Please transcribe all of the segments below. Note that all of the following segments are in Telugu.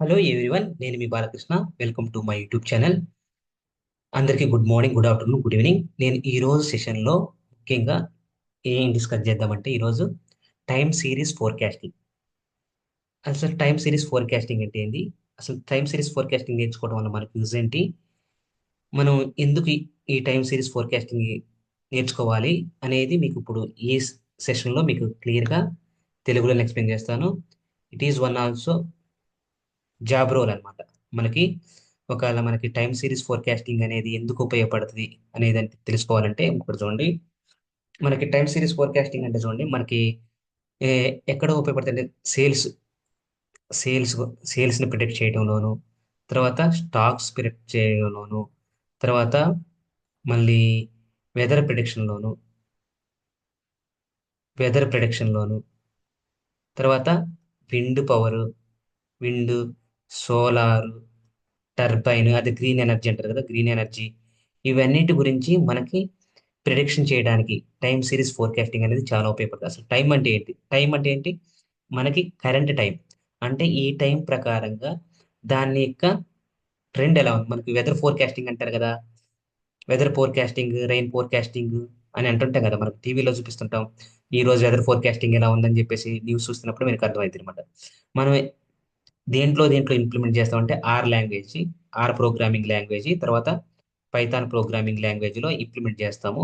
హలో ఎవ్రీవన్, నేను మీ Balakrishna. Welcome to my YouTube channel. అందరికీ good morning, good afternoon, good evening. నేను ఈ రోజు సెషన్లో ముఖ్యంగా ఏం డిస్కస్ చేద్దామంటే ఈరోజు టైం సిరీస్ ఫోర్కాస్టింగ్. అసలు టైం సిరీస్ ఫోర్కాస్టింగ్ అంటే ఏంటి? అసలు టైం సిరీస్ ఫోర్కాస్టింగ్ నేర్చుకోవడం వల్ల మనకు యూజ్ ఏంటి? మనం ఎందుకు ఈ టైం సిరీస్ ఫోర్కాస్టింగ్ నేర్చుకోవాలి అనేది మీకు ఇప్పుడు ఈ సెషన్లో మీకు క్లియర్గా తెలుగులో ఎక్స్ప్లెయిన్ చేస్తాను. It is one also job role అనమాట. మనకి ఒకవేళ మనకి టైం సిరీస్ ఫోర్కాస్టింగ్ అనేది ఎందుకు ఉపయోగపడుతుంది అనేది తెలుసుకోవాలంటే ఇప్పుడు చూడండి. మనకి టైం సిరీస్ ఫోర్కాస్టింగ్ అంటే చూడండి మనకి ఏ, ఎక్కడ ఉపయోగపడుతుంది అంటే సేల్స్ సేల్స్ని ప్రిడిక్ట్ చేయడంలోను, తర్వాత స్టాక్స్ ప్రిడిక్ట్ చేయడంలోను, తర్వాత మళ్ళీ వెదర్ ప్రిడిక్షన్లోను వెదర్ ప్రిడిక్షన్లోను తర్వాత wind power, wind, solar, turbine, అది గ్రీన్ ఎనర్జీ అంటారు కదా, గ్రీన్ ఎనర్జీ. ఇవన్నిటి గురించి మనకి ప్రిడిక్షన్ చేయడానికి టైం సిరీస్ ఫోర్కాస్టింగ్ అనేది చాలా ఉపయోగపడుతుంది. అసలు టైం అంటే ఏంటి? టైం అంటే ఏంటి? మనకి కరెంట్ టైం అంటే ఈ టైం ప్రకారంగా దాని యొక్క ట్రెండ్ ఎలా ఉంది. మనకి వెదర్ ఫోర్కాస్టింగ్ అంటారు కదా, వెదర్ ఫోర్కాస్టింగ్, రెయిన్ ఫోర్కాస్టింగ్ అని అంటుంటాం కదా, మనకు టీవీలో చూపిస్తుంటాం. ఈ రోజు వెదర్ ఫోర్కాస్టింగ్ ఎలా ఉందని చెప్పేసి న్యూస్ చూస్తున్నప్పుడు మనకు అర్థమవుతుంది అనమాట. మనం దేంట్లో ఇంప్లిమెంట్ చేస్తామంటే R language, R programming language, తర్వాత పైథాన్ ప్రోగ్రామింగ్ లాంగ్వేజ్ లో ఇంప్లిమెంట్ చేస్తాము.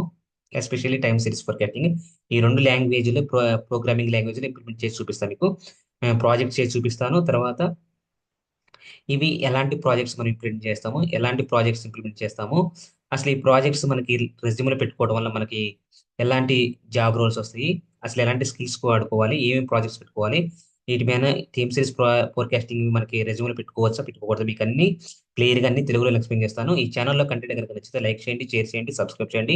ఎస్పెషల్లీ టైమ్ సిరీస్ ఫోర్కాస్టింగ్ ఈ రెండు లాంగ్వేజ్లో ప్రోగ్రామింగ్ లాంగ్వేజ్ లో ఇంప్లిమెంట్ చేసి చూపిస్తాను మీకు. ప్రాజెక్ట్ చేసి చూపిస్తాను. తర్వాత ఇవి ఎలాంటి ప్రాజెక్ట్స్ మనం ఇంప్లిమెంట్ చేస్తాము, ఎలాంటి ప్రాజెక్ట్స్ ఇంప్లిమెంట్ చేస్తాము, అసలు ఈ ప్రాజెక్ట్స్ మనకి రెజ్యూమ్లో పెట్టుకోవడం వల్ల మనకి ఎలాంటి జాబ్ రోల్స్ వస్తాయి, అసలు ఎలాంటి స్కిల్స్ వాడుకోవాలి, ఏమేమి ప్రాజెక్ట్స్ పెట్టుకోవాలి, వీటి మీద టీమ్ సిరీస్ ఫోర్కాస్టింగ్ మనకి రెజ్యూమ్లో పెట్టుకోవచ్చా పెట్టుకోకూడదు, మీకు అన్ని క్లియర్గా అన్ని తెలుగులో ఎక్స్ప్లెయిన్ చేస్తాను. ఈ ఛానల్లో కంటెంట్ కనుక నచ్చితే లైక్ చేయండి, షేర్ చేయండి, సబ్స్క్రైబ్ చేయండి.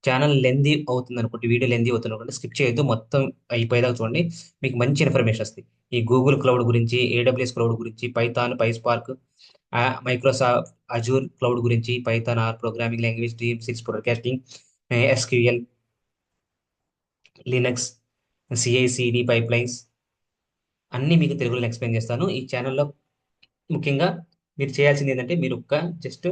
ఛానల్ లెందీ అవుతుంది అనుకుంటే, వీడియో లెందీ అవుతుంది అనుకుంటే స్కిప్ చేయొద్దు, మొత్తం అయిపోయేదాకా చూడండి. మీకు మంచి ఇన్ఫర్మేషన్ వస్తుంది ఈ గూగుల్ క్లౌడ్ గురించి, ఏడబ్ల్యూఎస్ క్లౌడ్ గురించి, Python, PySpark, Microsoft Azure cloud గురించి, Python, R programming language, team six broadcasting, SQL, Linux, CICD pipelines అన్ని మీకు తెలుగులో ఎక్స్ప్లెయిన్ చేస్తాను ఈ ఛానల్లో. ముఖ్యంగా మీరు చేయాల్సింది ఏంటంటే మీరు ఒక్క జస్ట్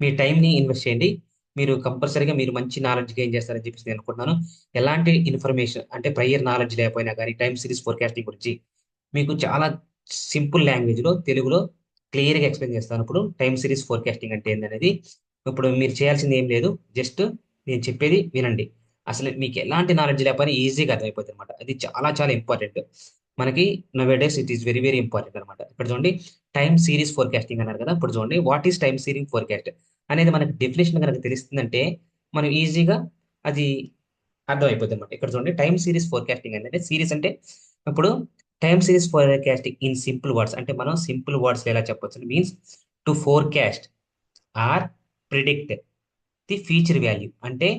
మీ టైంని ఇన్వెస్ట్ చేయండి. మీరు కంపల్సరీగా మీరు మంచి నాలెడ్జ్ గెయిన్ చేస్తారని చెప్పేసి నేను అనుకుంటున్నాను. ఎలాంటి ఇన్ఫర్మేషన్ అంటే ప్రయర్ నాలెడ్జ్ లేకపోయినా కానీ టైం సిరీస్ ఫోర్కాస్టింగ్ గురించి మీకు చాలా సింపుల్ లాంగ్వేజ్లో తెలుగులో క్లియర్గా ఎక్స్ప్లెయిన్ చేస్తాను. ఇప్పుడు టైం సిరీస్ ఫోర్కాస్టింగ్ అంటే ఏందనేది ఇప్పుడు మీరు చేయాల్సింది ఏం లేదు, జస్ట్ నేను చెప్పేది వినండి. అసలు మీకు ఎలాంటి నాలెడ్జ్ లేకపోయినా ఈజీగా అర్థమైపోతుంది అనమాట. అది చాలా చాలా ఇంపార్టెంట్ మనకి. Nowadays it is very very important అనమాట. ఇప్పుడు చూడండి, టైం సిరీస్ ఫోర్కాస్టింగ్ అన్నారు కదా, ఇప్పుడు చూడండి what is time series forecast అనేది మనకి డెఫినేషన్ కనుక తెలుస్తుందంటే మనం ఈజీగా అది అర్థమైపోతుంది అనమాట. ఇక్కడ చూడండి, టైం సిరీస్ ఫోర్కాస్టింగ్ అంటే సిరీస్ అంటే ఇప్పుడు time series forecasting in simple words అంటే మనం సింపుల్ వర్డ్స్ ఎలా చెప్పొచ్చు means to forecast or predict the future value. అంటే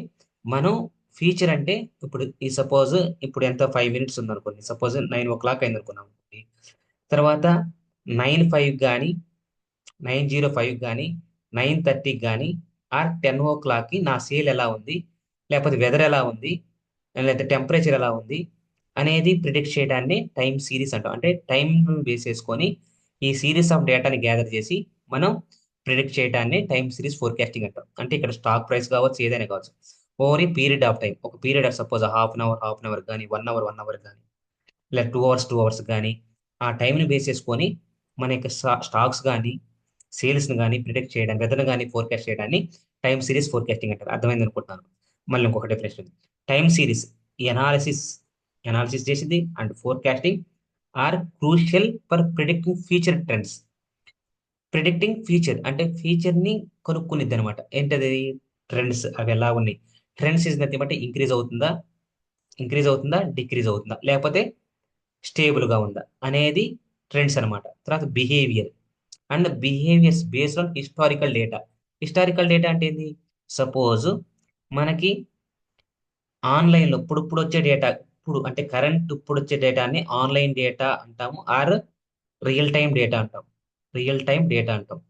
మనం ఫ్యూచర్ అంటే ఇప్పుడు ఈ సపోజ్ ఇప్పుడు ఎంత 5 minutes ఉందనుకోండి, సపోజ్ 9 o'clock అయింది అనుకున్నాం అనుకోండి. తర్వాత 9:05 కానీ 9:05 కానీ 9:30 కానీ ఆర్ 10 o'clockకి నా సేల్ ఎలా ఉంది, లేకపోతే వెదర్ ఎలా ఉంది, లేకపోతే టెంపరేచర్ ఎలా ఉంది అనేది ప్రిడిక్ట్ చేయడాన్ని టైం సిరీస్ అంటాం. అంటే టైం బేస్ చేసుకొని ఈ సిరీస్ ఆఫ్ డేటాని గ్యాదర్ చేసి మనం ప్రిడిక్ట్ చేయడాన్ని టైం సిరీస్ ఫోర్కాస్టింగ్ అంటాం. అంటే ఇక్కడ స్టాక్ ప్రైస్ కావచ్చు, ఏదైనా కావచ్చు, over a period of time, ఒక period suppose half an hour కానీ 1 hour 1 hour కానీ లేదా 2 hours 2 hours కానీ ఆ టైంని బేస్ చేసుకొని మన యొక్క స్టాక్స్ కానీ సేల్స్ని కానీ ప్రిడిక్ట్ చేయడానికి, వెదర్ని కానీ ఫోర్కాస్ట్ చేయడాన్ని టైం సిరీస్ ఫోర్కాస్టింగ్ అంటారు. అర్థమైంది అనుకుంటున్నాను. మళ్ళీ ఇంకొక definition, time series analysis analysis చేసింది and forecasting are crucial for predicting future trends. Predicting future అంటే ఫ్యూచర్ ని కొనుక్కునిద్ది అనమాట. ఏంటది? ట్రెండ్స్ అవి ఎలా ఉన్నాయి, trends is nothing but increase అవుతుందా డిక్రీజ్ అవుతుందా, లేకపోతే స్టేబుల్ గా ఉందా అనేది ట్రెండ్స్ అన్నమాట. తర్వాత behaviour and behaviours based on historical data. Historical data అంటే ఏంది? సపోజ్ మనకి ఆన్లైన్లో ఇప్పుడు వచ్చే డేటా, ఇప్పుడు అంటే కరెంట్ ఇప్పుడు వచ్చే డేటాని ఆన్లైన్ డేటా అంటాము, ఆర్ రియల్ టైం డేటా అంటాం. రియల్ టైం డేటా అంటాం.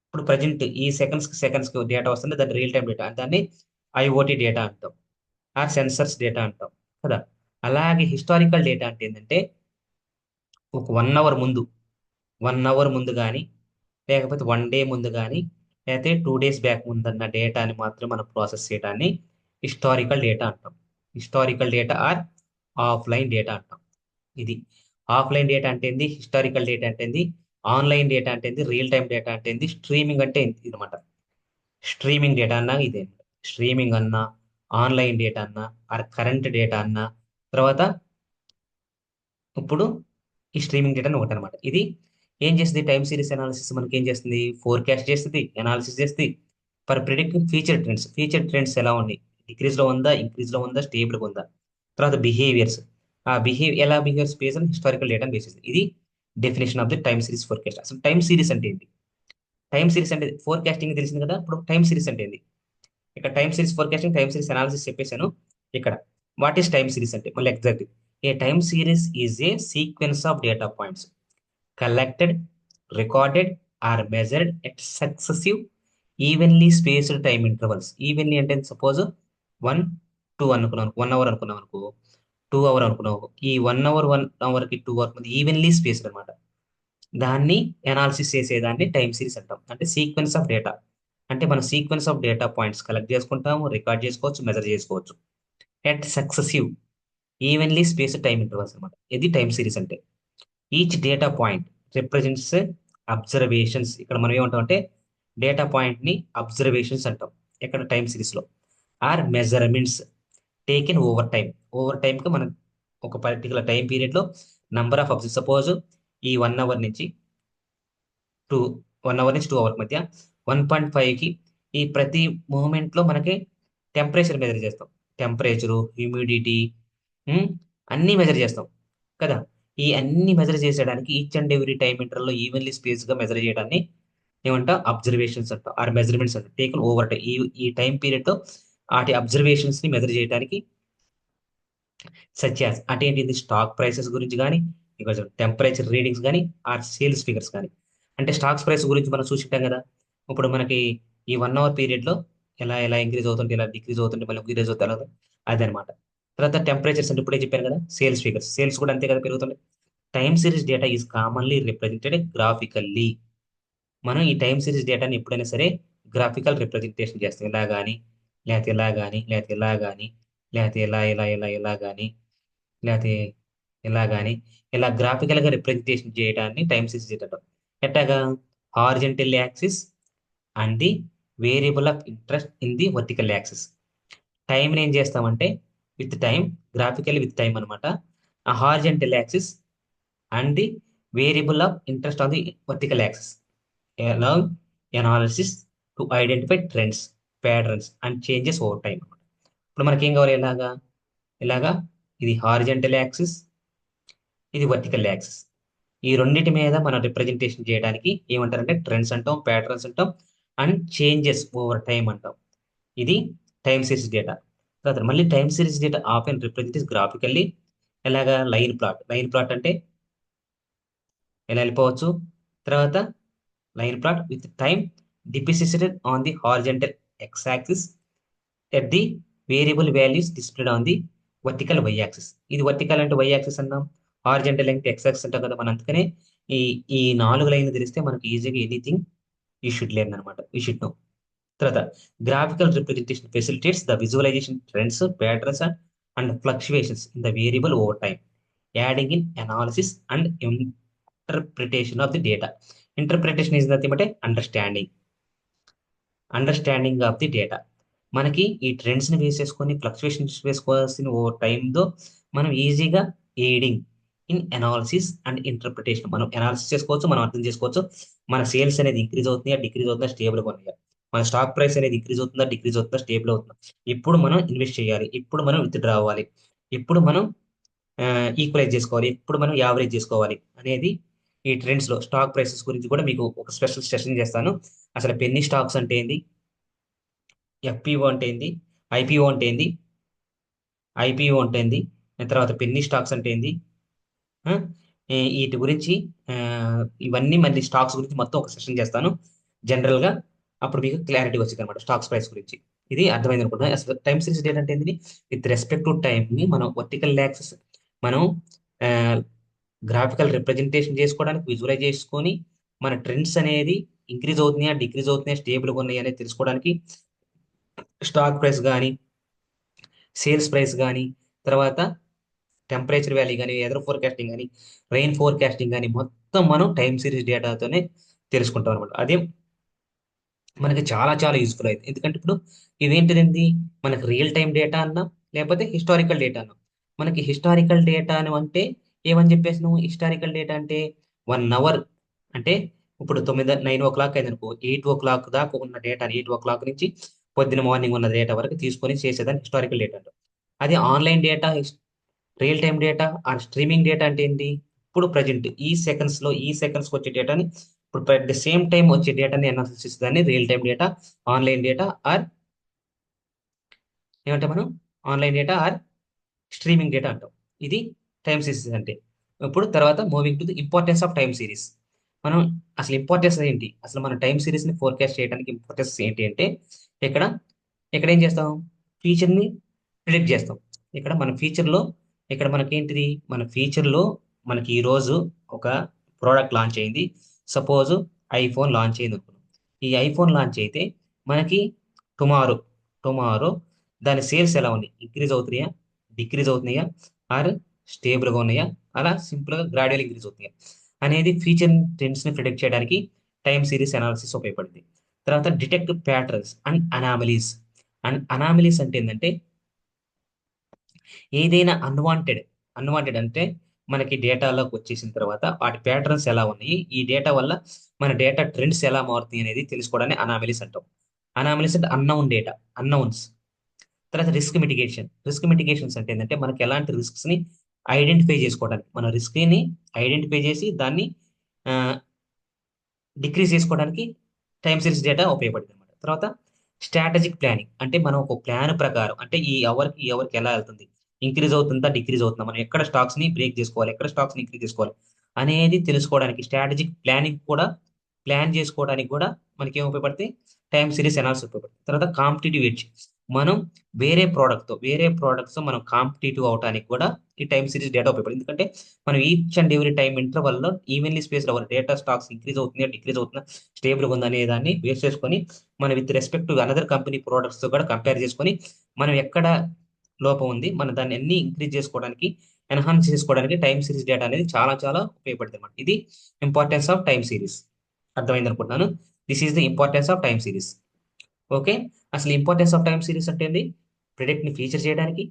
ఇప్పుడు ప్రజెంట్ ఈ సెకండ్స్ కి డేటా వస్తుంది, దాన్ని రియల్ టైం డేటా, దాన్ని ఐఓటీ డేటా అంటాం, ఆర్ సెన్సర్స్ డేటా అంటాం కదా. అలాగే హిస్టారికల్ డేటా అంటే ఏంటంటే ఒక 1 hour ముందు, 1 అవర్ ముందు కానీ, లేకపోతే 1 డే ముందు కానీ, లేకపోతే 2 డేస్ బ్యాక్ ముందన్న డేటాని మాత్రం మనం ప్రాసెస్ చేయడాన్ని హిస్టారికల్ డేటా అంటాం. Historical data or offline data అంటాం. ఇది ఆఫ్లైన్ డేటా అంటే ఏంది, హిస్టారికల్ డేటా అంటే ఏంది, ఆన్లైన్ డేటా అంటే ఏంది, రియల్ టైం డేటా అంటే ఏంది, స్ట్రీమింగ్ అంటే ఇది అనమాట. స్ట్రీమింగ్ డేటా అన్నా ఇదే. స్ట్రీమింగ్ అన్నా, ఆన్లైన్ డేటా అన్నా, ఆర్ కరెంట్ డేటా అన్నా, తర్వాత ఇప్పుడు ఈ స్ట్రీమింగ్ డేటా అని ఒకటి అనమాట. ఇది ఏం చేస్తుంది, టైం సిరీస్ అనాలిసిస్ మనకి ఏం చేస్తుంది, ఫోర్కాస్ట్ చేస్తుంది, అనాలిసిస్ చేస్తుంది for predicting future trends. Future trends ఎలా ఉన్నాయి, డిక్రీజ్ లో ఉందా, ఇంక్రీజ్ లో ఉందా, స్టేబుల్ గా ఉందా. తర్వాత బిహేవియర్స్, ఆ ఎలా బిహేవియర్స్ బేస్ అని హిస్టారికల్ డేటా బేసిస్. ఇది definition of the time series forecast. అసలు టైం సిరీస్ అంటే ఏంటి, టైం సిరీస్ అంటే ఫోర్కాస్టింగ్ తెలిసింది కదా, ఇప్పుడు టైం సిరీస్ అంటే ఏంటి. ఇక్కడ time series forecasting, time series analysis చెప్పేశాను. ఇక్కడ వాట్ ఈస్ టైం సిరీస్ అంటే మళ్ళీ exact, A time series is a sequence of data points collected, recorded, or measured at successive, evenly spaced time intervals. Evenly అంటే సపోజ్ 1 2 అనుకున్నాను, 1 అవర్ అనుకున్నాం అనుకో, 2 అవర్ అనుకున్నావు, ఈ 1 అవర్ 1 అవర్కి 2 అవర్ మధ్య ఈవెన్లీ స్పేస్డ్ అనమాట. దాన్ని అనాలిసిస్ చేసేదాన్ని టైం సిరీస్ అంటాం. అంటే సీక్వెన్స్ ఆఫ్ డేటా, అంటే మన sequence of data points collect చేసుకుంటాము, రికార్డ్ చేసుకోవచ్చు, మెజర్ చేసుకోవచ్చు. At successive evenly spaced time intervals అనమాట. ఇది టైం సిరీస్ అంటే. Each data point represents observations. ఇక్కడ మనం ఏమంటాం అంటే డేటా పాయింట్ ని అబ్జర్వేషన్స్ అంటాం ఇక్కడ టైం సిరీస్ లో. Or measurements taken over time. Over time కి మనం ఒక పర్టికులర్ టైం పీరియడ్ లో నంబర్ ఆఫ్ అబ్జర్వ్, సపోజ్ ఈ 1 అవర్ నుంచి టూ 1 అవర్ నుంచి 2 అవర్ మధ్య 1.5కి ఈ ప్రతి మూమెంట్ లో మనకి టెంపరేచర్ మెజర్ చేస్తాం. టెంపరేచరు, హ్యూమిడిటీ, అన్నీ మెజర్ చేస్తాం కదా. ఈ అన్ని మెజర్ చేసేయడానికి each and every time interval లో ఈవెన్లీ స్పేస్ గా మెజర్ చేయడాన్ని ఏమంటాం, అబ్జర్వేషన్స్ అంటాం, ఆర్ మెజర్మెంట్స్ అంటాం. టేకన్ ఓవర్ టైం, ఈ టైం పీరియడ్ తో వాటి అబ్జర్వేషన్స్ ని మెజర్ చేయడానికి సచ్యాస్ అంటే ఏంటి, స్టాక్ ప్రైసెస్ గురించి కానీ, ఇక టెంపరేచర్ రీడింగ్స్ కానీ, ఆర్ సేల్స్ ఫిగర్స్ కానీ. అంటే స్టాక్స్ ప్రైస్ గురించి మనం చూసింటాం కదా. ఇప్పుడు మనకి ఈ 1 అవర్ పీరియడ్ లో ఎలా ఎలా ఇంక్రీజ్ అవుతుంటే, ఎలా డిక్రీజ్ అవుతుంటే, మళ్ళీ ఇంక్రీజ్ అవుతుంది అలా, అదనమాట. తర్వాత టెంపరేచర్స్ అంటే ఇప్పుడే చెప్పాను కదా, సేల్స్ ఫిగర్స్, సేల్స్ కూడా అంతే కదా పెరుగుతుంది. Time series data is commonly represented graphically. మనం ఈ టైమ్ సిరీస్ డేటాని ఎప్పుడైనా సరే గ్రాఫికల్ రిప్రజెంటేషన్ చేస్తాం. ఇలా కానీ, లేకపోతే ఇలా కానీ, లేకపోతే ఇలా కానీ, లేకపోతే ఇలా ఇలా ఇలా ఇలా కానీ, లేకపోతే ఇలా కానీ, ఇలా గ్రాఫికల్ గా రిప్రజెంటేషన్ చేయడాన్ని టైమ్ సిరీస్ డేటా. ఎట్టాగా, horizontal axis and the variable of interest in the vertical axis. టైంని ఏం చేస్తామంటే with time, graphical with time అనమాట. ఆ horizontal axis and the variable of interest on the vertical axis allow analysis to identify trends, patterns and changes over time. ఇప్పుడు మనకి ఏం కావాలి, ఇలాగా ఇది హారిజెంటల్ యాక్సిస్, ఇది వర్టికల్ యాక్సిస్. ఈ రెండింటి మీద మనం రిప్రజెంటేషన్ చేయడానికి ఏమంటారంటే ట్రెండ్స్ అంటాం, ప్యాటర్న్స్ అంటాం, అండ్ చేంజెస్ ఓవర్ టైం అంటాం. ఇది టైం సిరీస్ డేటా. తర్వాత మళ్ళీ time series data often represent graphically. ఎలాగా, లైన్ ప్లాట్. లైన్ ప్లాట్ అంటే ఎలా వెళ్ళిపోవచ్చు. తర్వాత line plot with time depicted on the horizontal x-axis at the variable values displayed on the vertical y-axis. ఇది వర్టికల్ అంటే y-axis అన్నాం, హారిజెంటల్ అంటే x-axis అంటాం కదా. మన అందుకనే ఈ ఈ 4 లైన్లు తెలిస్తే మనకి ఈజీగా ఎనీథింగ్ యూ షుడ్ లెర్న్ అనమాట, యూ షుడ్ నో. తర్వాత graphical representation facilitates the visualization trends, patterns and fluctuations in the variable over time, adding in analysis and interpretation of the data. Interpretation is nothing but understanding of the data. మనకి ఈ ట్రెండ్స్ ని వేసేసుకొని ఫ్లక్చువేషన్స్ వేసుకోవాల్సిన ఓ టైంతో మనం ఈజీగా aiding in analysis and interpretation మనం అనాలిసిస్ చేసుకోవచ్చు, మనం అర్థం చేసుకోవచ్చు. మన సేల్స్ అనేది ఇంక్రీజ్ అవుతుందా, డిక్రీజ్ అవుతుందా, స్టేబుల్గా ఉన్నాయా, మన స్టాక్ ప్రైస్ అనేది ఇంక్రీజ్ అవుతుందా, డిక్రీజ్ అవుతుందా, స్టేబుల్ అవుతుందా, ఇప్పుడు మనం ఇన్వెస్ట్ చేయాలి, ఇప్పుడు మనం విత్డ్రా అవ్వాలి, ఇప్పుడు మనం ఈక్వలైజ్ చేసుకోవాలి, ఇప్పుడు మనం యావరేజ్ చేసుకోవాలి అనేది ఈ ట్రెండ్స్ లో. స్టాక్ ప్రైసెస్ గురించి కూడా మీకు ఒక స్పెషల్ సెషన్ చేస్తాను. అసలు పెన్నీ స్టాక్స్ అంటే ఏంది, ఎఫ్పిఓ అంటే ఏంది, ఐపీఓ అంటే ఏంది, ఐపీఓ అంటే ఏంది, తర్వాత పెన్నీ స్టాక్స్ అంటే ఏంది, ఆ, వీటి గురించి ఆ, ఇవన్నీ మళ్ళీ స్టాక్స్ గురించి మొత్తం ఒక సెషన్ చేస్తాను జనరల్ గా. అప్పుడు మీకు క్లారిటీ వచ్చింది అనమాట స్టాక్స్ ప్రైస్ గురించి. ఇది అర్థమైంది అనుకుంటున్నాను. అసలు టైం సిరీస్ డేట్ అంటే ఏంది, విత్ రెస్పెక్ట్ టు టైం ని మనం వర్టికల్ యాక్సిస్ మనం గ్రాఫికల్ రిప్రజెంటేషన్ చేసుకోవడానికి, విజువలైజ్ చేసుకొని మన ట్రెండ్స్ అనేది ఇంక్రీజ్ అవుతున్నాయా, డిక్రీజ్ అవుతున్నాయా, స్టేబుల్గా ఉన్నాయి అనేది తెలుసుకోవడానికి స్టాక్ ప్రైస్ కానీ, సేల్స్ ప్రైస్ కానీ, తర్వాత టెంపరేచర్ వాల్యూ కానీ, వెదర్ ఫోర్కాస్టింగ్ కానీ, రెయిన్ ఫోర్కాస్టింగ్ కానీ, మొత్తం మనం టైం సిరీస్ డేటాతోనే తెలుసుకుంటాం అనమాట. అదే మనకి చాలా చాలా యూస్ఫుల్ అవుతుంది. ఎందుకంటే ఇప్పుడు ఇదేంటిదండి, మనకి రియల్ టైం డేటా అన్నాం, లేకపోతే హిస్టారికల్ డేటా అన్నాం. మనకి హిస్టారికల్ డేటా అని అంటే ఏమని చెప్పేసినాం, హిస్టారికల్ డేటా అంటే 1 అవర్, అంటే ఇప్పుడు 9 ఓ క్లాక్ అయిందనుకో, 8 ఓ క్లాక్ దాకా ఉన్న డేటా, 8 ఓ క్లాక్ నుంచి పొద్దున మార్నింగ్ ఉన్న డేటా వరకు తీసుకొని చేసేదాన్ని హిస్టారికల్ డేటా అంటాం. అది online data, real time data or streaming data అంటే ఏంటి, ఇప్పుడు ప్రజెంట్ ఈ సెకండ్స్ వచ్చే డేటాని, ఇప్పుడు అట్ ద సేమ్ టైం వచ్చే డేటాని అనాలిసిస్ దాన్ని real time data, online data or ఏమంటే మనం online data or streaming data అంటాం. ఇది టైం సిరీస్ అంటే. ఇప్పుడు తర్వాత moving to the importance of time series. మనం అసలు ఇంపార్టెన్స్ ఏంటి, అసలు మన టైం సిరీస్ ని ఫోర్కాస్ట్ చేయడానికి ఇంపార్టెన్స్ ఏంటి అంటే, ఇక్కడ ఇక్కడ ఏం చేస్తాం, ఫ్యూచర్ ని ప్రిడిక్ట్ చేస్తాం. ఇక్కడ మన ఫ్యూచర్ లో, ఇక్కడ మనకేంటిది, మన ఫ్యూచర్ లో మనకి ఈ రోజు ఒక ప్రోడక్ట్ లాంచ్ అయింది. సపోజ్ ఐఫోన్ లాంచ్ అయింది అనుకున్నాం. ఈ ఐఫోన్ లాంచ్ అయితే మనకి టుమారో టుమారో దాని సేల్స్ ఎలా ఉన్నాయి, ఇంక్రీజ్ అవుతున్నాయా, డిక్రీజ్ అవుతున్నాయా, ఆర్ స్టేబుల్గా ఉన్నాయా, అలా సింపుల్గా గ్రాడ్యువల్ ఇంక్రీజ్ అవుతున్నాయా అనేది ఫ్యూచర్ ట్రెండ్స్ని ప్రిడిక్ట్ చేయడానికి టైం సిరీస్ అనాలిసిస్ ఉపయోగపడుతుంది. తర్వాత detect patterns and anomalies. And anomalies అంటే ఏంటంటే, ఏదైనా అన్వాంటెడ్ అంటే మనకి డేటాలోకి వచ్చేసిన తర్వాత వాటి ప్యాటర్న్స్ ఎలా ఉన్నాయి, ఈ డేటా వల్ల మన డేటా ట్రెండ్స్ ఎలా మారుతాయి అనేది తెలుసుకోవడాన్ని అనామలీస్ అంటాం. అనామలీస్ అంటే అన్నౌన్స్. తర్వాత రిస్క్ మిటిగేషన్స్ అంటే ఏంటంటే, మనకి ఎలాంటి రిస్క్స్ ని ఐడెంటిఫై చేసుకోవడానికి, మన రిస్క్ ని ఐడెంటిఫై చేసి దాన్ని డిక్రీజ్ చేసుకోవడానికి టైం సిరీస్ డేటా ఉపయోగపడుతుంది అనమాట. తర్వాత స్ట్రాటజిక్ ప్లానింగ్ అంటే మనం ఒక ప్లాన్ ప్రకారం, అంటే ఈ అవర్కి ఎలా వెళ్తుంది, ఇంక్రీజ్ అవుతుందా, డిక్రీజ్ అవుతుందా, మనం ఎక్కడ స్టాక్స్ ని బ్రేక్ చేసుకోవాలి, ఎక్కడ స్టాక్స్ ని ఇంక్రీజ్ చేసుకోవాలి అనేది తెలుసుకోవడానికి స్ట్రాటజిక్ ప్లానింగ్ కూడా, ప్లాన్ చేసుకోవడానికి కూడా మనకి ఏం ఉపయోగపడుతుంది, టైం సిరీస్ అనాలిసిస్ ఉపయోగపడుతుంది. తర్వాత కాంపిటేటివ్ ఎడ్జ్, మనం వేరే ప్రోడక్ట్స్ మనం కాంపిటేటివ్ అవడానికి కూడా ఈ టైం సిరీస్ డేటా ఉపయోగపడుతుంది. ఎందుకంటే మనం each and every time interval లో evenly space our data stocks increase అవుతుందా, డిక్రీజ్ అవుతుందా, స్టేబుల్ గా ఉందా అనే దాన్ని బేస్ చేసుకొని మనం with respect to another company products తో కూడా కంపేర్ చేసుకొని మనం ఎక్కడ లోపం ఉంది, మనం దాన్ని అన్ని ఇంక్రీజ్ చేసుకోవడానికి, ఎన్హాన్స్ చేసుకోవడానికి టైం సిరీస్ డేటా అనేది చాలా చాలా ఉపయోగపడుతుంది అన్నమాట. ఇది ఇంపార్టెన్స్ ఆఫ్ టైం సిరీస్. అర్థమైంది అనుకుంటున్నాను. This is the importance of time series. Okay. అసలు ఇంపార్టెన్స్ ఆఫ్ టైం సిరీస్ అంటే ఏంది, ప్రిడిక్ట్ ని ఫీచర్ చేయడానికి,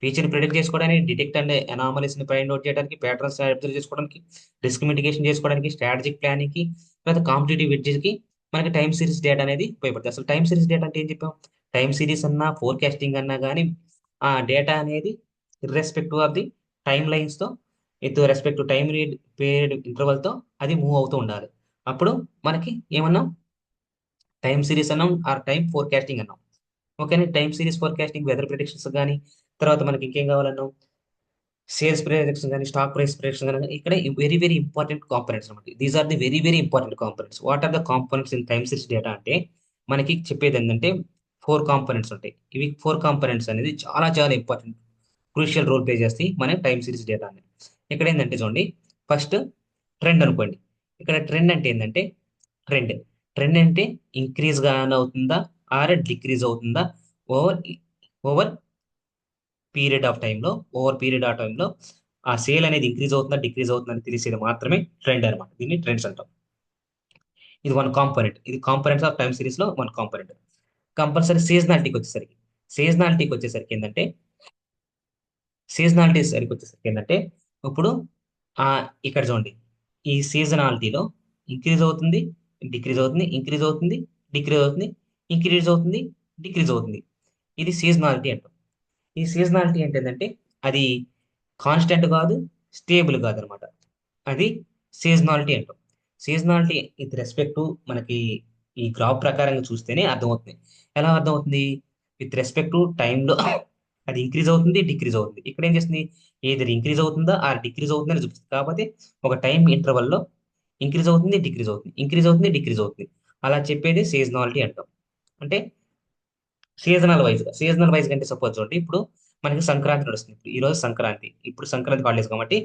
ఫీచర్ ప్రిడిక్ట్ చేసుకోవడానికి, డిటెక్ట్ అండ్ అనామలీస్ ని ఫైండ్ అవుట్ చేయడానికి, ప్యాటర్న్స్ అబ్జర్వ్ చేసుకోవడానికి, రిస్క్ మిటిగేషన్ చేసుకోవడానికి, స్ట్రాటజిక్ ప్లానింగ్ కి, లేదా కాంపిటేటివ్ ఎడ్జెస్ కి మనకి టైం సిరీస్ డేటా అనేది ఉపయోగపడుతుంది. అసలు టైం సిరీస్ డేటా అంటే ఏం చెప్పాం, టైం సిరీస్ అన్నా ఫోర్కాస్టింగ్ అన్నా కానీ ఆ డేటా అనేది irrespective of the time lines తో, with respect to time period interval తో అది మూవ్ అవుతూ ఉండాలి. అప్పుడు మనకి ఏమన్నాం, టైం సిరీస్ అన్నాం ఆర్ టైం ఫోర్కాస్టింగ్ అన్నాం. ఓకేనా. Time series forecasting, weather predictions కానీ, తర్వాత మనకి ఇంకేం కావాలన్నాం, సేల్స్ ప్రిడిక్షన్ కానీ, స్టాక్ ప్రైస్ ప్రిడిక్షన్ కానీ, ఇక్కడ వెరీ వెరీ ఇంపార్టెంట్ కాంపనెంట్స్ అనమాట. These are the very very important components. What are the components in time series data అంటే, మనకి చెప్పేది ఏంటంటే 4 కాంపనెంట్స్ ఉంటాయి. ఇవి 4 కాంపనెంట్స్ అనేది చాలా చాలా ఇంపార్టెంట్, క్రూషియల్ రోల్ ప్లే చేస్తాయి మన టైం సిరీస్ డేటా అని. ఇక్కడ ఏంటంటే చూడండి, ఫస్ట్ ట్రెండ్ అనుకోండి. ఇక్కడ ట్రెండ్ అంటే ఏంటంటే, ట్రెండ్ ట్రెండ్ అంటే ఇంక్రీజ్ గానే అవుతుందా ఆర్ డిక్రీజ్ అవుతుందా, over over over period of టైంలో ఆ సేల్ అనేది ఇంక్రీజ్ అవుతుందా, డిక్రీజ్ అవుతుందా అని తెలిసేది మాత్రమే ట్రెండ్ అనమాట. దీన్ని ట్రెండ్స్ అంటాం. ఇది వన్ కాంపోనెంట్, ఇది కాంపోనెంట్స్ ఆఫ్ టైమ్ సిరీస్ లో వన్ కాంపోనెంట్. కంపల్సరీ సీజనాలిటీకి వచ్చేసరికి ఏంటంటే, సీజనాలిటీ సరికి వచ్చేసరికి ఏంటంటే, ఇప్పుడు ఆ ఇక్కడ చూడండి, ఈ సీజనాలిటీలో ఇంక్రీజ్ అవుతుంది, డిక్రీజ్ అవుతుంది, ఇంక్రీజ్ అవుతుంది, డిక్రీజ్ అవుతుంది, ఇంక్రీజ్ అవుతుంది, డిక్రీజ్ అవుతుంది. ఇది సీజనాలిటీ అంటాం. ఈ సీజనాలిటీ అంటే ఏంటంటే, అది కాన్స్టెంట్ కాదు, స్టేబుల్ కాదు అనమాట. అది సీజనాలిటీ అంటాం. సీజనాలిటీ విత్ రెస్పెక్ట్ టు మనకి ఈ గ్రాఫ్ ప్రకారంగా చూస్తేనే అర్థమవుతుంది. ఎలా అర్థమవుతుంది, విత్ రెస్పెక్ట్ టు టైంలో అది ఇంక్రీజ్ అవుతుంది, డిక్రీజ్ అవుతుంది. ఇక్కడ ఏం చేస్తుంది, ఏది ఇంక్రీజ్ అవుతుందా ఆ డిక్రీజ్ అవుతుందని చూపిస్తుంది. కాకపోతే ఒక టైం ఇంటర్వల్లో ఇంక్రీజ్ అవుతుంది, డిక్రీజ్ అవుతుంది, ఇంక్రీజ్ అవుతుంది, డిక్రీజ్ అవుతుంది, అలా చెప్పేది సీజనాలిటీ అంటాం. అంటే సీజనల్ వైజ్ అంటే సపోజ్ చూడండి, ఇప్పుడు మనకి సంక్రాంతి నడుస్తుంది. ఇప్పుడు ఈ రోజు సంక్రాంతి, ఇప్పుడు సంక్రాంతి హాలిడేస్ కాబట్టి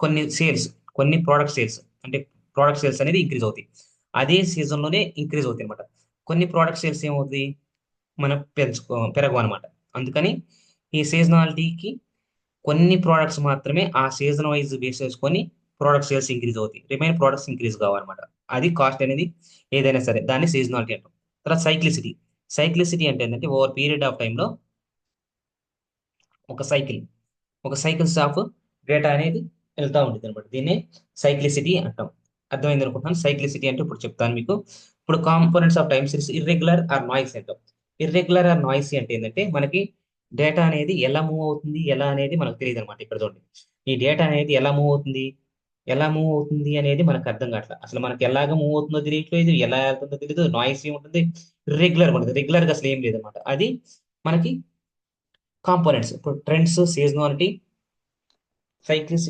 కొన్ని సేల్స్, కొన్ని ప్రోడక్ట్ సేల్స్, అంటే ప్రోడక్ట్ సేల్స్ అనేది ఇంక్రీజ్ అవుతాయి. అదే సీజన్లోనే ఇంక్రీజ్ అవుతాయి అనమాట. కొన్ని ప్రోడక్ట్ సేల్స్ ఏమవుతుంది, మనం పెరగవు అనమాట. అందుకని ఈ సీజనాలిటీకి కొన్ని ప్రోడక్ట్స్ మాత్రమే ఆ సీజన్ వైజ్ బేస్ చేసుకొని ప్రోడక్ట్ సేల్స్ ఇంక్రీజ్ అవుతాయి, రిమైన్ ప్రోడక్ట్స్ ఇంక్రీజ్ కావాలన్నమాట. అది కాస్ట్ అనేది ఏదైనా సరే దాన్ని సీజనాలిటీ అంటాం. తర్వాత సైక్లిసిటీ. సైక్లిసిటీ అంటే ఏంటంటే ఓవర్ పీరియడ్ ఆఫ్ టైంలో ఒక సైకిల్, ఒక సైకిల్స్ ఆఫ్ డేటా అనేది వెళ్తూ ఉంటుంది అనమాట. దీన్నే సైక్లిసిటీ అంటాం. అర్థమైంది అనుకుంటున్నాను. సైక్లిసిటీ అంటే ఇప్పుడు చెప్తాను మీకు. ఇప్పుడు components of time series irregular or noise అంటాం. ఇర్రెగ్యులర్ ఆర్ నాయిస్ అంటే ఏంటంటే మనకి డేటా అనేది ఎలా మూవ్ అవుతుంది ఎలా అనేది మనకు తెలియదు అనమాట. ఇక్కడ చూడండి, ఈ డేటా అనేది ఎలా మూవ్ అవుతుంది అనేది మనకు అర్థం కావట్లేదు. అసలు మనకి ఎలాగ మూవ్ అవుతుందో తెలియట్లేదు, ఎలా వెళ్తుందో తెలియదు, నాయిస్ ఉంటుంది, ఇర్రెగ్యులర్గా ఉంటుంది. రెగ్యులర్గా అసలు ఏం లేదన్నమాట. అది మనకి కాంపోనెంట్స్. ఇప్పుడు ట్రెండ్స్, సీజనాలిటీ, సైక్లిస్.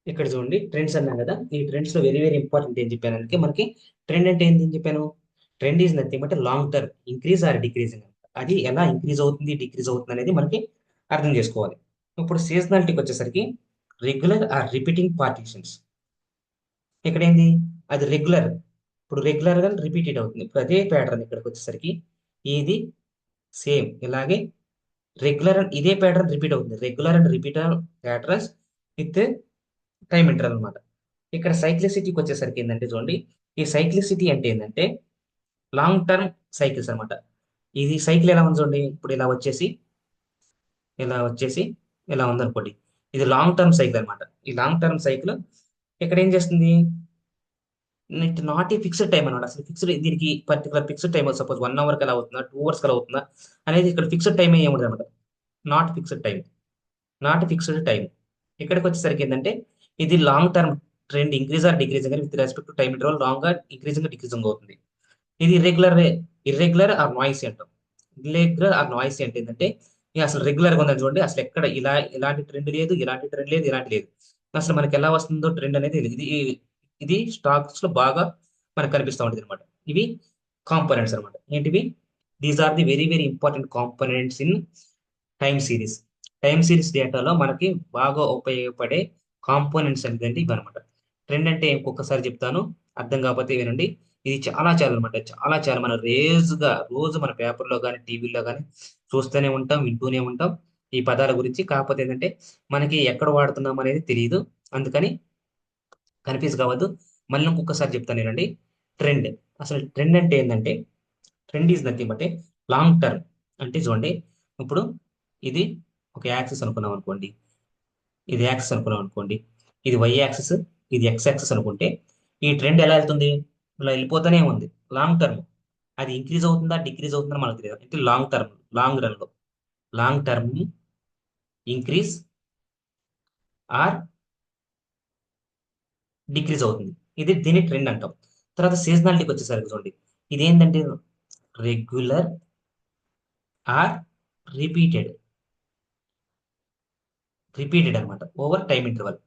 ఇక్కడ చూడండి, ట్రెండ్స్ అన్నాం కదా. ఈ ట్రెండ్స్ లో వెరీ వెరీ ఇంపార్టెంట్ ఏం చెప్పాను అంటే మనకి ట్రెండ్ అంటే ఏంటి అని చెప్పాను. Trend is nothing but long term increase or decreasing. అది ఎలా ఇంక్రీజ్ అవుతుంది డిక్రీజ్ అవుతుంది అనేది మనకి అర్థం చేసుకోవాలి. ఇప్పుడు సీజనాలిటీకి వచ్చేసరికి రెగ్యులర్ ఆర్ రిపీటింగ్ పార్టీషన్స్. ఇక్కడ ఏంది, అది రెగ్యులర్. ఇప్పుడు రెగ్యులర్ గా రిపీటెడ్ అవుతుంది. ఇప్పుడు అదే ప్యాటర్న్ ఇక్కడికి వచ్చేసరికి ఇది సేమ్ ఇలాగే రెగ్యులర్ ఇదే ప్యాటర్న్ రిపీట్ అవుతుంది. Regular and repeater patterns with time interval అనమాట. ఇక్కడ సైక్లిసిటీకి వచ్చేసరికి ఏంటంటే చూడండి, ఈ సైక్లిసిటీ అంటే ఏంటంటే లాంగ్ టర్మ్ సైకిల్స్ అనమాట. ఇది సైకిల్ ఎలా ఉంది చూడండి, ఇప్పుడు ఇలా వచ్చేసి ఇలా ఉందనుకోండి. ఇది లాంగ్ టర్మ్ సైకిల్ అనమాట. ఈ లాంగ్ టర్మ్ సైకిల్ ఇక్కడ ఏం చేస్తుంది, it not a fixed time అనమాట. అసలు ఫిక్స్డ్ దీనికి particular fixed time suppose 1 hour కలా అవుతుందా, 2 అవర్స్ కలా అవుతుందా అనేది ఇక్కడ ఫిక్స్డ్ టైం ఏముండదు అనమాట. Not fixed time, not fixed time. ఇక్కడికి వచ్చేసరికి ఏంటంటే ఇది long term trend increase or decreasing అని with respect to time interval long గా ఇంక్రీజింగ్ డిక్రీజింగ్ అవుతుంది. ఇది ఇర్రెగ్యులర్ ఆర్ నాయిస్ అంటాం. ఇర్రెగ్యులర్ ఆర్ నాయిస్ అంటే ఏంటంటే ఇక అసలు రెగ్యులర్ గా ఉందని చూడండి, అసలు ఎక్కడ ఇలాంటి ట్రెండ్ లేదు, ఇలాంటి ట్రెండ్ లేదు, ఇలాంటి లేదు. అసలు మనకి ఎలా వస్తుందో ట్రెండ్ అనేది తెలియదు. ఇది ఇది స్టాక్స్ లో బాగా మనకు కనిపిస్తూ ఉంటుంది అనమాట. ఇవి కాంపోనెంట్స్ అనమాట. ఏంటివి, these are the very very important components in time series. Time series డేటాలో మనకి బాగా ఉపయోగపడే కాంపోనెంట్స్ అనేది ఇవన్నమాట. ట్రెండ్ అంటే ఇంకొకసారి చెప్తాను, అర్థం కాకపోతే వినండి. ఇది చాలా చాలా అనమాట, చాలా చాలా మన రోజు మన పేపర్లో కానీ టీవీలో కానీ చూస్తూనే ఉంటాం, వింటూనే ఉంటాం ఈ పదాల గురించి. కాకపోతే ఏంటంటే మనకి ఎక్కడ వాడుతున్నాం అనేది తెలియదు. అందుకని కన్ఫ్యూజ్ కావద్దు. మళ్ళీ ఇంకొకసారి చెప్తాను వినండి. ట్రెండ్, అసలు ట్రెండ్ అంటే ఏంటంటే trend is nothing but long term. అంటే చూడండి, ఇప్పుడు ఇది ఒక యాక్సిస్ అనుకున్నాం అనుకోండి, ఇది యాక్సిస్ అనుకున్నాం అనుకోండి, ఇది వై యాక్సిస్, ఇది ఎక్స్ యాక్సిస్ అనుకుంటే ఈ ట్రెండ్ ఎలా వెళ్తుంది, ఇలా వెళ్ళిపోతూనే ఉంది. లాంగ్ టర్మ్ అది ఇంక్రీజ్ అవుతుందా డిక్రీజ్ అవుతుందా మనకు తెలియదు. అంటే లాంగ్ టర్మ్, లాంగ్ రన్ లో long term increase or decrease అవుతుంది. ఇది దీని ట్రెండ్ అంటాం. తర్వాత సీజనాలిటీకి వచ్చేసరికి చూడండి, ఇది ఏంటంటే రెగ్యులర్ ఆర్ రిపీటెడ్, రిపీటెడ్ అనమాట ఓవర్ టైం ఇంటర్వల్.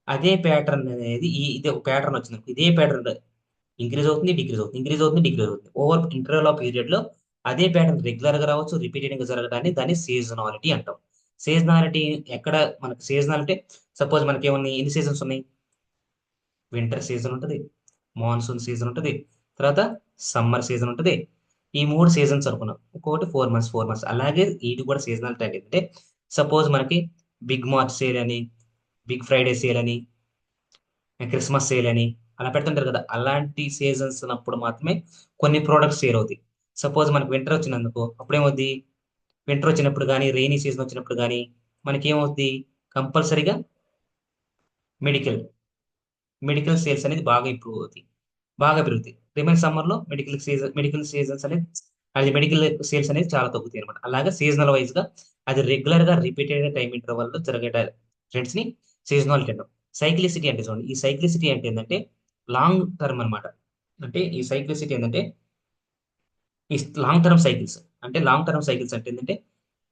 అదే ప్యాటర్న్ అనేది ఇది ఒక ప్యాటర్న్ వచ్చింది, ఇదే ప్యాటర్న్ ఇంక్రీజ్ అవుతుంది డిక్రీజ్ అవుతుంది, ఇంక్రీజ్ అవుతుంది డిక్రీజ్ అవుతుంది ఓవర్ ఇంటర్వల్ ఆఫ్ పీరియడ్ లో. అదే ప్యాటర్న్ రెగ్యులర్ గా రావచ్చు, రిపీటెడ్ గా జరగడాన్ని దాన్ని సీజనాలిటీ అంటాం. సీజనాలిటీ ఎక్కడ మనకి సీజనాలిటీ, సపోజ్ మనకి ఏమన్నా ఎన్ని సీజన్స్ ఉన్నాయి, వింటర్ సీజన్ ఉంటుంది, మాన్సూన్ సీజన్ ఉంటుంది, తర్వాత సమ్మర్ సీజన్ ఉంటుంది. ఈ 3 సీజన్స్ అనుకున్నాం, ఒక్కొక్కటి 4 మంత్స్ 4 మంత్స్. అలాగే ఇది కూడా సీజనాలిటీ అంటే సపోజ్ మనకి బిగ్ మార్చ్ సేల్ అని, బిగ్ ఫ్రైడే సేల్ అని, క్రిస్మస్ సేల్ అని అలా పెడుతుంటారు కదా. అలాంటి సీజన్స్ ఉన్నప్పుడు మాత్రమే కొన్ని ప్రోడక్ట్స్ సేల్ అవుతాయి. సపోజ్ మనకు వింటర్ వచ్చినందుకు అప్పుడేమవుద్ది, వింటర్ వచ్చినప్పుడు కానీ రెయినీ సీజన్ వచ్చినప్పుడు కానీ మనకి ఏమవుద్ది, కంపల్సరీగా మెడికల్ మెడికల్ సేల్స్ అనేది బాగా ఇంప్రూవ్ అవుతాయి, బాగా పెరుగుతాయి. రిమైన్ సమ్మర్ లో మెడికల్ సీజన్స్ అనేది, అది మెడికల్ సేల్స్ అనేది చాలా తగ్గుతాయి అనమాట. అలాగే సీజనల్ వైజ్ గా అది రెగ్యులర్ గా రిపీటెడ్ టైం ఇంటర్వల్ లో జరిగే ట్రెండ్స్ ని సీజనాలిటీ అంటాం. సైక్లిసిటీ అంటే చూడండి, ఈ సైక్లిసిటీ అంటే ఏంటంటే లాంగ్ టర్మ్ అన్నమాట. అంటే ఈ సైక్లిసిటీ ఏంటంటే ఈ లాంగ్ టర్మ్ సైకిల్స్, అంటే లాంగ్ టర్మ్ సైకిల్స్ అంటే ఏంటంటే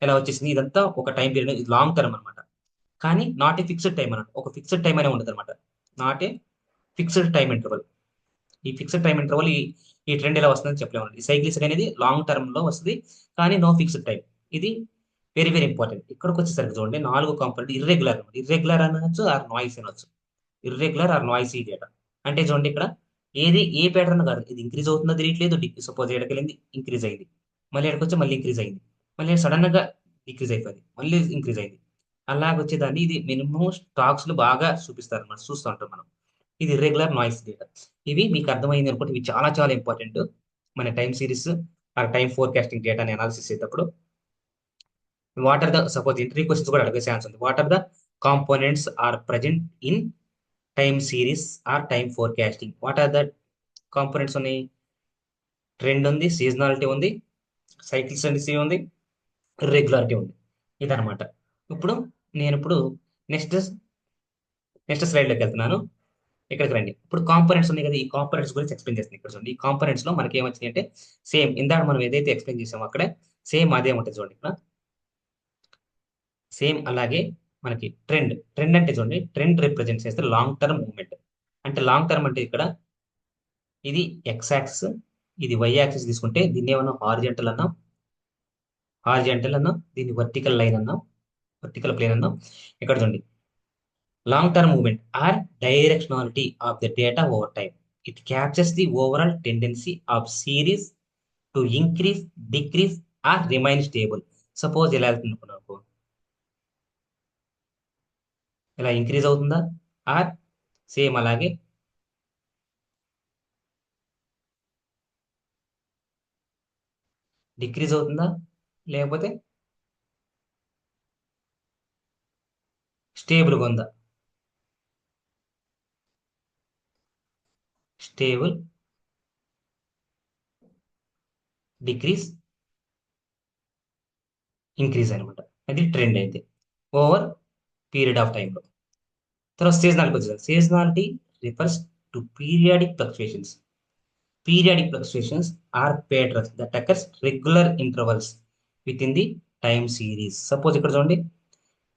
ఎలా వచ్చేసింది, ఇదంతా ఒక టైం పీరియడ్, ఇది లాంగ్ టర్మ్ అనమాట. కానీ నాట్ ఏ ఫిక్స్డ్ టైం అన్నమాట, ఒక ఫిక్స్డ్ టైం అనే ఉండదు అనమాట. Not a fixed time interval. ఈ ఫిక్స్డ్ టైం ఇంటర్వల్ ఈ ట్రెండ్ ఎలా వస్తుందని చెప్పలేము. ఈ సైక్లిస్ట్ అనేది లాంగ్ టర్మ్ లో వస్తుంది, కానీ నో ఫిక్స్డ్ టైం. ఇది వెరీ వెరీ ఇంపార్టెంట్. ఇక్కడికి వచ్చేసరికి చూడండి, 4 కాంపోనెంట్ ఇర్రెగ్యులర్. ఇర్రెగ్యులర్ అనొచ్చు ఆర్ నాయిస్ అనొచ్చు. ఇర్రెగ్యులర్ ఆర్ నాయిసీ డేటా అంటే చూడండి, ఇక్కడ ఏది ఏ ప్యాటర్న్ కాదు. ఇది ఇంక్రీజ్ అవుతుందో తెలియట్లేదు. సపోజ్ ఎక్కడికెళ్ళింది, ఇంక్రీజ్ అయింది, మళ్ళీ ఎక్కడికి వచ్చి మళ్ళీ ఇంక్రీజ్ అయింది, మళ్ళీ సడన్ గా డిక్రీజ్ అయిపోయింది, మళ్ళీ ఇంక్రీజ్ అయింది. అలాగ వచ్చేదాన్ని ఇది మినిమం స్టాక్స్ లో బాగా చూపిస్తారు, మనం చూస్తూ ఉంటాం మనం. ఇది ఇర్రెగ్యులర్ నాయిస్ డేటా. ఇవి మీకు అర్థమైంది అనుకుంటే ఇవి చాలా చాలా ఇంపార్టెంట్. మన టైం సిరీస్ ఆ టైం ఫోర్కాస్టింగ్ డేటాని అనాలిసిస్ చేసేటప్పుడు what are the suppose interview questions కూడా అడిగే ఛాన్స్ ఉంది. What are the components are present in time series or time forecasting? What are the components ఉన్నాయి? ట్రెండ్ ఉంది, సీజనాలిటీ ఉంది, సైక్లిసిటీ ఉంది, రెగ్యులారిటీ ఉంది. ఇదనమాట. ఇప్పుడు ఇప్పుడు నెక్స్ట్ నెక్స్ట్ స్లైడ్లోకి వెళ్తున్నాను. ఇక్కడికి రండి. ఇప్పుడు కాంపోనెంట్స్ ఉన్నాయి కదా, ఈ కాంపోనెంట్స్ గురించి ఎక్స్ప్లెయిన్ చేస్తాను. ఇక్కడ చూడండి, ఈ కాంపోనెంట్స్ లో మనకి ఏమొచ్చింది అంటే సేమ్ ఇందాక మనం ఏదైతే ఎక్స్ప్లెయిన్ చేసామో అక్కడే సేమ్ అదే ఉంటుంది. చూడండి ఇక్కడ సేమ్ అలాగే మనకి ట్రెండ్. ట్రెండ్ అంటే చూడండి, ట్రెండ్ రిప్రజెంట్ చేస్తే లాంగ్ టర్మ్ మూవ్మెంట్. అంటే లాంగ్ టర్మ్ అంటే ఇక్కడ ఇది ఎక్స్ యాక్సిస్, ఇది వై యాక్సిస్ తీసుకుంటే దీన్ని ఏమన్నా హారిజెంటల్ అన్నాం, దీన్ని వర్టికల్ లైన్ అన్నాం, వర్టికల్ ప్లేన్ అన్నాం. ఇక్కడ చూడండి, long term movement or directionality of the data over time. It captures the overall tendency of series to increase, decrease or remain stable. Suppose ఇలా వెళ్తుంది అనుకో, ఇలా ఇంక్రీజ్ అవుతుందా, ఆర్ సేమ్ అలాగే డిక్రీజ్ అవుతుందా, లేకపోతే స్టేబుల్గా ఉందా? స్టేబుల్, డిక్రీజ్, ఇంక్రీజ్ అనమాట. అది ట్రెండ్ అయితే ఓవర్ పీరియడ్ ఆఫ్ టైంలో. తర్వాత సీజనాలిటీ వచ్చేది. Seasonality refers to periodic fluctuations. Periodic fluctuations are patterns that occurs regular intervals within the time series. Suppose ఇక్కడ చూడండి,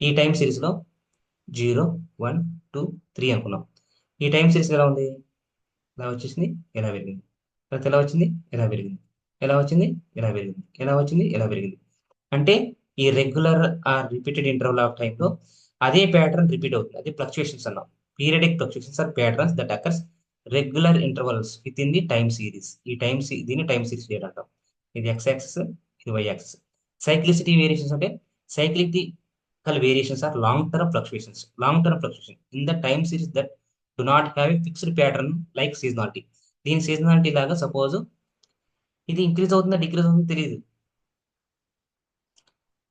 ఈ టైం సిరీస్ లో 0, 1, 2, 3 అనుకున్నాం. ఈ టైం సిరీస్ ఎలా ఉంది, ఎలా వచ్చేసింది, ఎలా పెరిగింది, తర్వాత ఎలా వచ్చింది, ఎలా పెరిగింది, ఎలా వచ్చింది, ఎలా పెరిగింది, ఎలా వచ్చింది, ఎలా పెరిగింది. అంటే ఈ regular or repeated interval of టైంలో అదే ప్యాటర్న్ రిపీట్ అవుతుంది. అదే ఫ్లక్చుయేషన్స్ అన్నాం. Periodic fluctuations or patterns that occurs regular intervals within the time series. ఈ దీన్ని టైమ్ సిరీస్ డేటా అంటాం. ఇది ఎక్స్ యాక్సిస్, ఇది వై యాక్సిస్. సైక్లిసిటీ వేరియేషన్స్ అంటే cyclical variations or long term fluctuations. Long term fluctuation in the time series that do not have a fixed pattern like seasonality. దీని సీజనాలిటీ లాగా సపోజ్ ఇది ఇంక్రీజ్ అవుతుందా, డిక్రీజ్ అవుతుందో తెలియదు,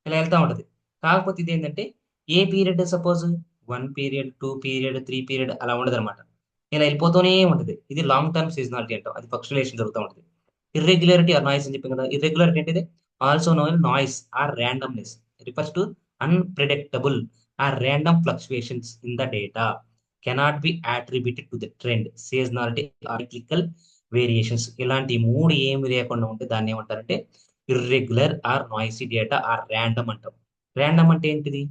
ఇలా వెళ్తా ఉంటది. కాకపోతే ఇది ఏంటంటే a period suppose 1 period, 2 period, 3 period అలా ఉండదు అనమాట. ఇలా వెళ్ళిపోతూనే ఉంటుంది. ఇది లాంగ్ టర్మ్ సీజనాలిటీ అంటాం. అది ఫ్లక్చులేషన్ జరుగుతూ ఉంటుంది. ఇర్రెగ్యులారిటీ ఆర్ నాయిస్ అని చెప్పాం కదా. ఇర్రెగ్యులారిటీ అంటే also known noise or randomness, refers to unpredictable or random fluctuations in the data cannot be attributed to the trend, seasonality or cyclical variations. ఇలాంటి మూడు ఏమి లేకుండా ఉంటే దాన్ని ఏమంటారంటే irregular or noisy data or random అంటాం. ర్యాండమ్ అంటే ఏంటిది?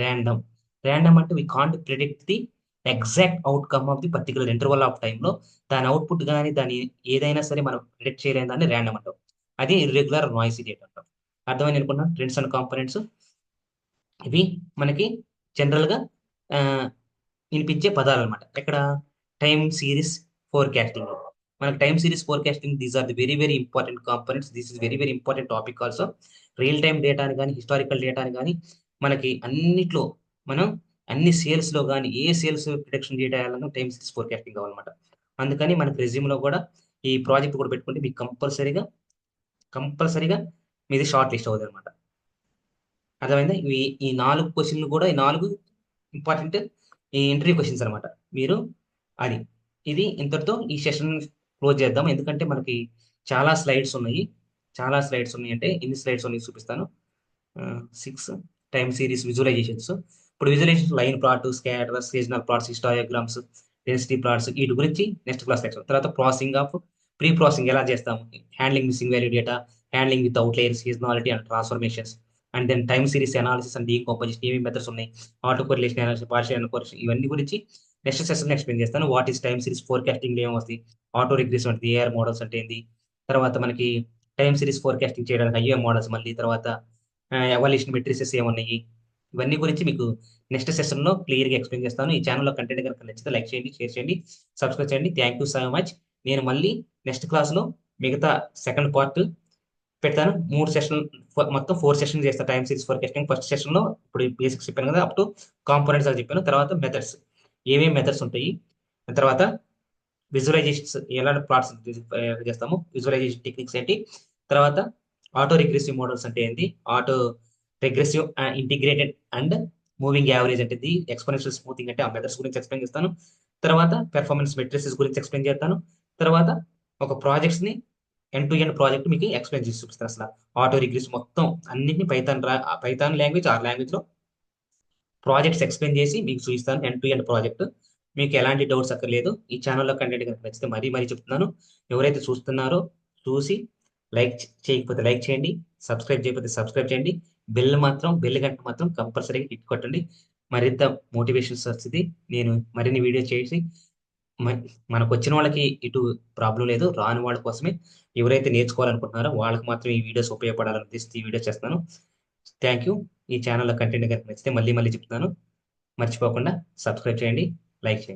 ర్యాండమ్. ర్యాండమ్ అంటే we can't predict the exact outcome of the particular interval of టైంలో దాని అవుట్పుట్ కానీ దాని ఏదైనా సరే మనం ప్రిడిక్ట్ చేయలేని దాన్ని ర్యాండమ్ అంటాం. అది ఇర్రెగ్యులర్ నాయిసీ డేటా అంటాం. అర్థమైంది అనుకున్నా? ట్రెండ్స్ అండ్ కాంపోనెంట్స్ ఇవి మనకి జనరల్ గా ఆ, వినిపించే పదాలు అనమాట. ఇక్కడ టైమ్ సిరీస్ ఫోర్కాస్టింగ్ లో మనకి time series forecasting, these are the very very important components. This is very very important topic also. Real time డేటాని కానీ హిస్టారికల్ డేటాని కానీ మనకి అన్నిట్లో మనం అన్ని సేల్స్ లో కానీ ఏ సేల్స్ ప్రొడక్షన్ డేటా చేయాలన్నా టైమ్ సిరీస్ ఫోర్కాస్టింగ్ కావాలన్నమాట. అందుకని మనకి రెజ్యూమ్ లో కూడా ఈ ప్రాజెక్ట్ కూడా పెట్టుకుంటే మీకు కంపల్సరీగా మీది షార్ట్ లిస్ట్ అవుతుంది అనమాట. అర్థమైందా? ఈ 4 క్వశ్చన్లు కూడా, ఈ 4 ఇంపార్టెంట్ ఈ ఇంటర్వ్యూ క్వశ్చన్స్ అనమాట. మీరు అది ఇది ఇంతటితో ఈ సెషన్ క్లోజ్ చేద్దాం. ఎందుకంటే మనకి చాలా స్లైడ్స్ ఉన్నాయి. అంటే ఎన్ని స్లైడ్స్ ఉన్నాయి చూపిస్తాను. 6 టైమ్ సిరీస్ విజువలైజేషన్స్. ఇప్పుడు visualization line plot, scatter, seasonal plots, histograms, density plots, వీటి గురించి నెక్స్ట్ క్లాస్ సెక్షన్. తర్వాత ప్రాసెసింగ్ ఆఫ్ ప్రీ ప్రాసెసింగ్ ఎలా చేస్తాము, handling missing value data, handling with outlier, seasonality and transformations, and then time series analysis and decomposition, ఏమేమి మెథడ్స్ ఉన్నాయి, autocorrelation analysis, partial correlation, ఇవన్నీ గురించి నెక్స్ట్ సెషన్ ఎక్స్ప్లెయిన్ చేస్తాను. What is time series forecasting ఏమొస్తుంది, ఆటో రిగ్రెషన్ అంటే ఏఆర్ మోడల్స్ అంటే ఏంది, తర్వాత మనకి టైమ్ సిరీస్ ఫోర్కాస్టింగ్ చేయడానికి ఐఏఎం మోడల్స్, మళ్ళీ తర్వాత ఎవాల్యూషన్ మెట్రిసెస్ ఏమున్నాయి, ఇవన్నీ గురించి మీకు నెక్స్ట్ సెషన్లో క్లియర్గా ఎక్స్ప్లెయిన్ చేస్తాను. ఈ ఛానల్లో కంటెంట్ కనుక నచ్చితే లైక్ చేయండి, షేర్ చేయండి, సబ్స్క్రైబ్ చేయండి. Thank you so much. నేను మళ్ళీ నెక్స్ట్ క్లాస్లో మిగతా సెకండ్ పార్ట్ పెడతాను. 3 సెషన్, మొత్తం 4 సెషన్ చేస్తాను టైమ్ సిరీస్ ఫోర్కాస్టింగ్. ఫస్ట్ సెషన్లో ఇప్పుడు బేసిక్స్ చెప్పాను కదా, అప్ టు కాంపోనెంట్స్ అని చెప్పాను. తర్వాత మెథడ్స్, ఏమేమి మెథడ్స్ ఉంటాయి, తర్వాత విజువలైజేషన్స్ ఎలాంటి ప్లాట్స్ చేస్తాము, విజువలైజేషన్ టెక్నిక్స్ ఏంటి, తర్వాత ఆటో రిగ్రెసివ్ మోడల్స్ అంటే ఏంటి, auto regressive integrated and moving average అంటే ఇది, ఎక్స్పోనెన్షియల్ స్మూతింగ్ అంటే ఆ మెథడ్స్ గురించి ఎక్స్ప్లెయిన్ చేస్తాను. తర్వాత పెర్ఫార్మెన్స్ మెట్రిసెస్ గురించి ఎక్స్ప్లెయిన్ చేస్తాను. తర్వాత ఒక ప్రాజెక్ట్స్ ని ఎండ్ టు ఎండ్ ప్రాజెక్ట్ మీకు ఎక్స్ప్లెయిన్ చేసి చూపిస్తాను. అసలు ఆటో రిగ్రెసివ్ మొత్తం అన్నింటినీ పైథాన్ లాంగ్వేజ్, ఆ లాంగ్వేజ్ లో ప్రాజెక్ట్స్ ఎక్స్ప్లెయిన్ చేసి మీకు చూపిస్తాను. ఎండ్ టు ఎండ్ ప్రాజెక్ట్, మీకు ఎలాంటి డౌట్స్ అక్కర్లేదు. ఈ ఛానల్లో కంటెంట్ కనుక నచ్చితే మరీ చెప్తున్నాను, ఎవరైతే చూస్తున్నారో చూసి లైక్ చేయకపోతే లైక్ చేయండి, సబ్స్క్రైబ్ చేయకపోతే సబ్స్క్రైబ్ చేయండి. బెల్ గంట మాత్రం కంపల్సరీగా హిట్ కొట్టండి. మరింత మోటివేషన్స్ వస్తుంది. నేను మరిన్ని వీడియో చేసి మనకు వచ్చిన వాళ్ళకి ఇటు ప్రాబ్లం లేదు, రాని వాళ్ళ కోసమే, ఎవరైతే నేర్చుకోవాలనుకుంటున్నారో వాళ్ళకి మాత్రం ఈ వీడియోస్ ఉపయోగపడాలని ఉద్దేశించి ఈ వీడియో చేస్తాను. Thank you. ఈ ఛానల్లో కంటెంట్ కనుక నచ్చితే మళ్ళీ చెప్తున్నాను, మర్చిపోకుండా సబ్స్క్రైబ్ చేయండి, లైక్ చేయండి.